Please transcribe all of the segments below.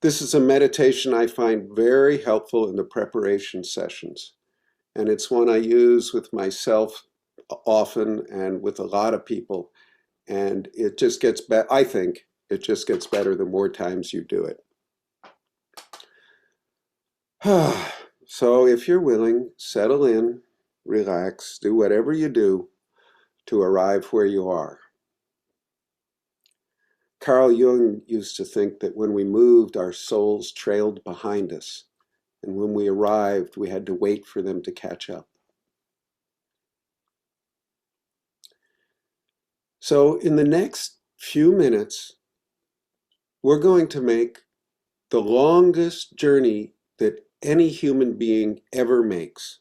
This is a meditation I find very helpful in the preparation sessions. And it's one I use with myself often and with a lot of people. And it just gets better. I think it just gets better the more times you do it. So if you're willing, settle in, relax, do whatever you do to arrive where you are. Carl Jung used to think that when we moved, our souls trailed behind us. And when we arrived, we had to wait for them to catch up. So in the next few minutes, we're going to make the longest journey that any human being ever makes.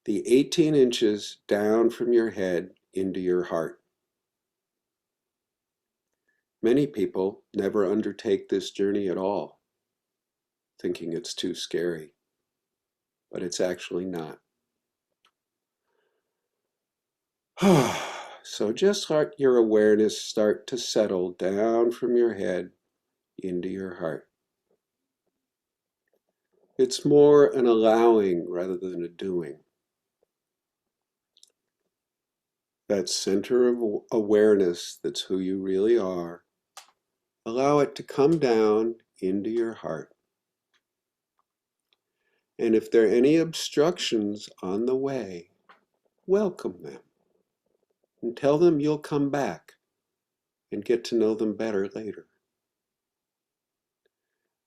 The 18 inches down from your head into your heart. Many people never undertake this journey at all, thinking it's too scary, but it's actually not. So just let your awareness start to settle down from your head into your heart. It's more an allowing rather than a doing. That center of awareness that's who you really are, allow it to come down into your heart. And if there are any obstructions on the way, welcome them and tell them you'll come back and get to know them better later.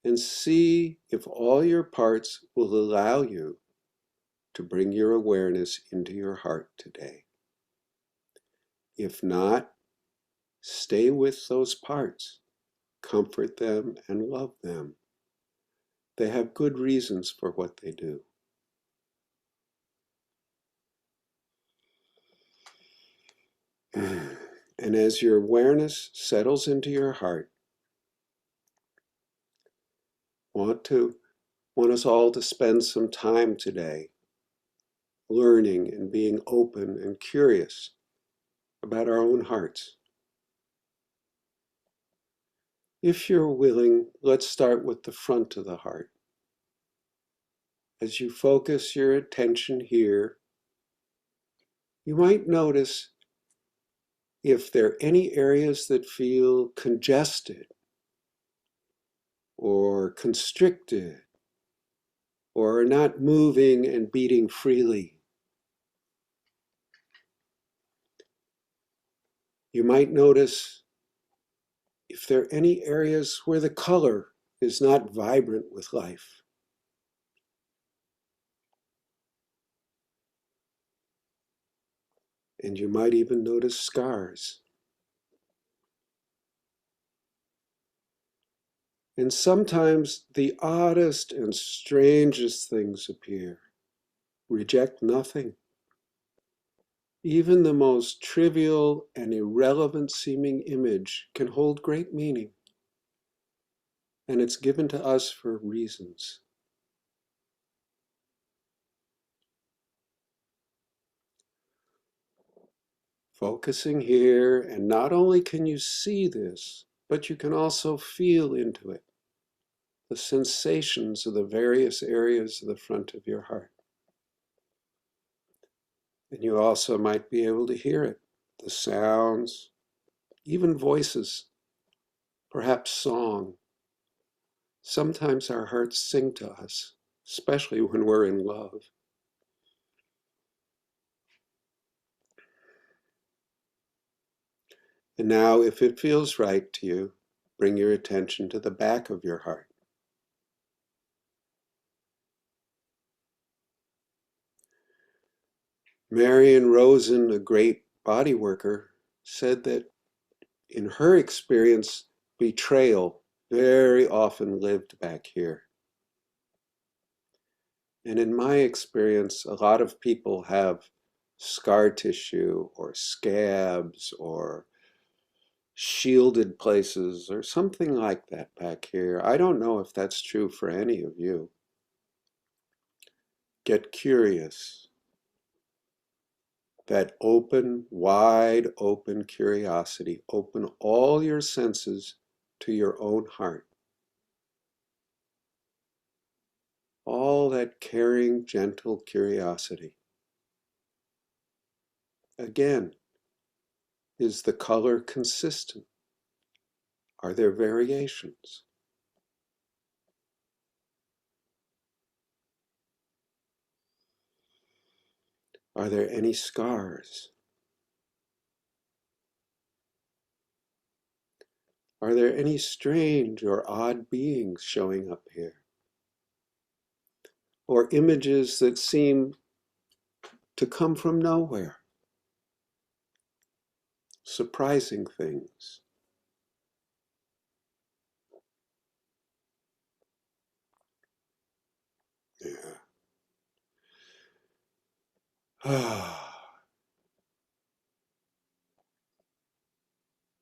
And see if all your parts will allow you to bring your awareness into your heart today. If not, stay with those parts, comfort them and love them. They have good reasons for what they do. And as your awareness settles into your heart, want us all to spend some time today learning and being open and curious about our own hearts. If you're willing, let's start with the front of the heart. As you focus your attention here, you might notice if there are any areas that feel congested or constricted or are not moving and beating freely. You might notice if there are any areas where the color is not vibrant with life. And you might even notice scars. And sometimes the oddest and strangest things appear. Reject nothing. Even the most trivial and irrelevant seeming image can hold great meaning. And it's given to us for reasons. Focusing here, and not only can you see this, but you can also feel into it, the sensations of the various areas of the front of your heart. And you also might be able to hear it, the sounds, even voices, perhaps song. Sometimes our hearts sing to us, especially when we're in love. And now, if it feels right to you, bring your attention to the back of your heart. Marion Rosen, a great body worker, said that in her experience, betrayal very often lived back here. And in my experience, a lot of people have scar tissue or scabs or shielded places or something like that back here. I don't know if that's true for any of you. Get curious. That open, wide open curiosity. Open all your senses to your own heart. all that caring, gentle curiosity. Again, is the color consistent? Are there variations? Are there any scars? Are there any strange or odd beings showing up here? Or images that seem to come from nowhere? Surprising things. Yeah.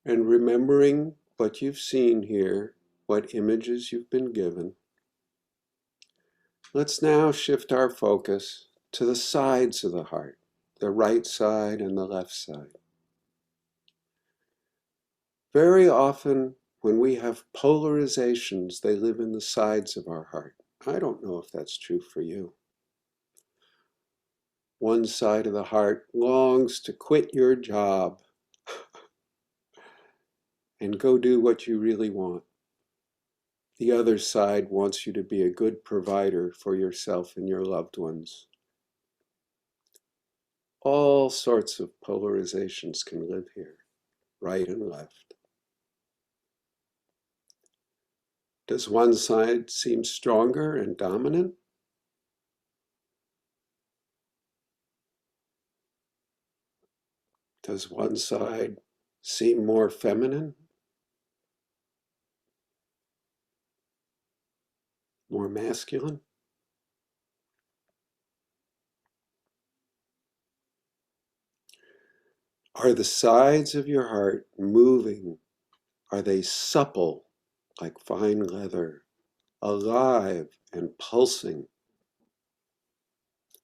And remembering what you've seen here, what images you've been given, let's now shift our focus to the sides of the heart, the right side and the left side. Very often, when we have polarizations, they live in the sides of our heart. I don't know if that's true for you. One side of the heart longs to quit your job and go do what you really want. The other side wants you to be a good provider for yourself and your loved ones. All sorts of polarizations can live here, right and left. Does one side seem stronger and dominant? Does one side seem more feminine? More masculine? Are the sides of your heart moving? Are they supple like fine leather, alive and pulsing,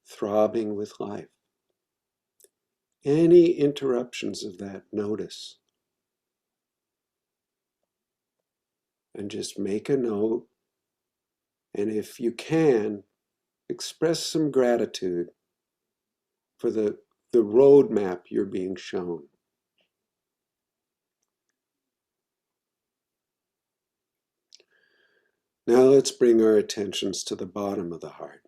throbbing with life? Any interruptions of that, notice. And just make a note. And if you can, express some gratitude for the roadmap you're being shown. Now let's bring our attentions to the bottom of the heart.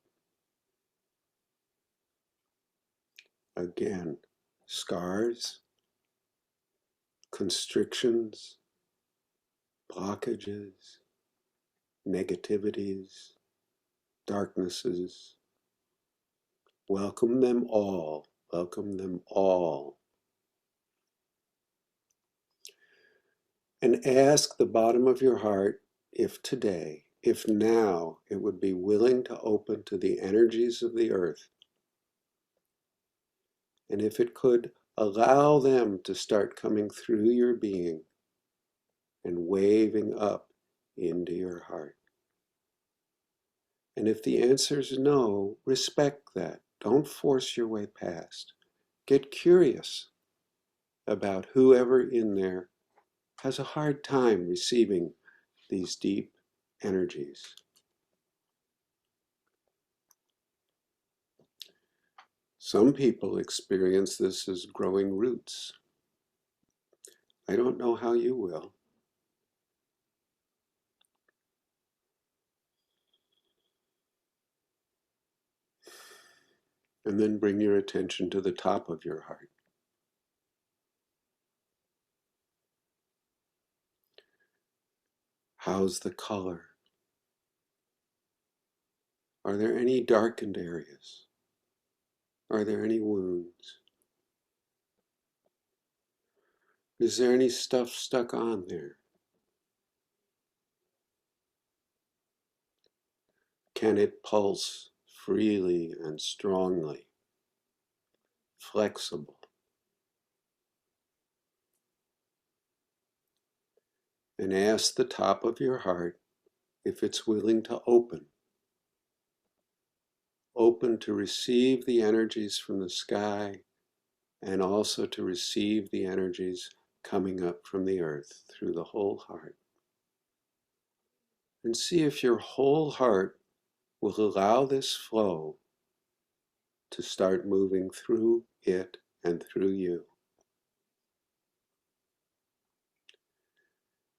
Again, scars, constrictions, blockages, negativities, darknesses. Welcome them all. Welcome them all. And ask the bottom of your heart if today, if now, it would be willing to open to the energies of the earth. And if it could allow them to start coming through your being and waving up into your heart. And if the answer is no, respect that. Don't force your way past. Get curious about whoever in there has a hard time receiving these deep energies. Some people experience this as growing roots. I don't know how you will. And then bring your attention to the top of your heart. How's the color? Are there any darkened areas? Are there any wounds? Is there any stuff stuck on there? Can it pulse freely and strongly, flexible? And ask the top of your heart if it's willing to open to receive the energies from the sky and also to receive the energies coming up from the earth through the whole heart. And see if your whole heart will allow this flow to start moving through it and through you.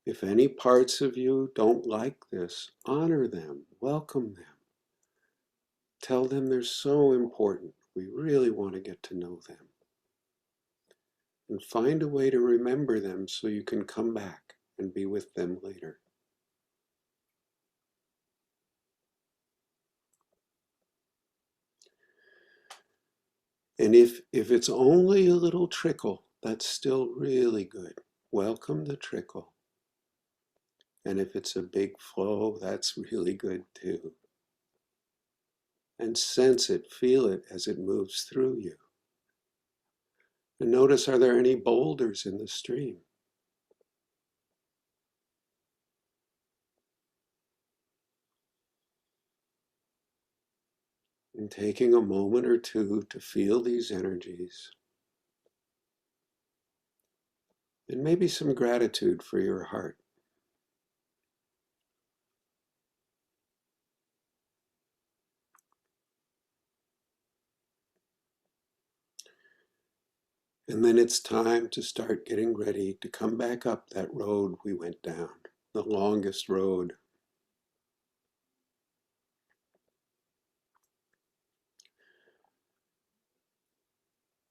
If any parts of you don't like this, honor them, welcome them. Tell them they're so important. We really want to get to know them. And find a way to remember them so you can come back and be with them later. And if it's only a little trickle, that's still really good. Welcome the trickle. And if it's a big flow, that's really good too. And sense it, feel it as it moves through you. And notice, are there any boulders in the stream? And taking a moment or two to feel these energies. And maybe some gratitude for your heart. And then it's time to start getting ready to come back up that road we went down, the longest road.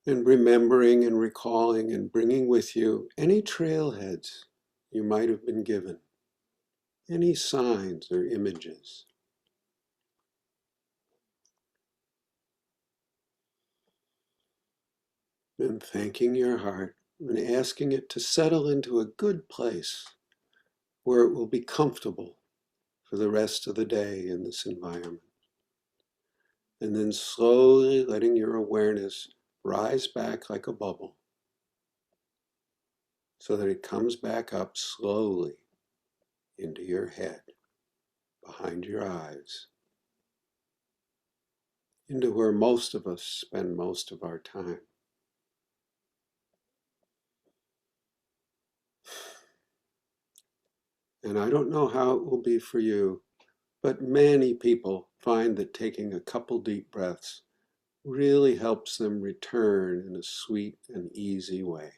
And remembering and recalling and bringing with you any trailheads you might have been given, any signs or images. And thanking your heart and asking it to settle into a good place where it will be comfortable for the rest of the day in this environment. And then slowly letting your awareness rise back like a bubble so that it comes back up slowly into your head, behind your eyes, into where most of us spend most of our time. And I don't know how it will be for you, but many people find that taking a couple deep breaths really helps them return in a sweet and easy way.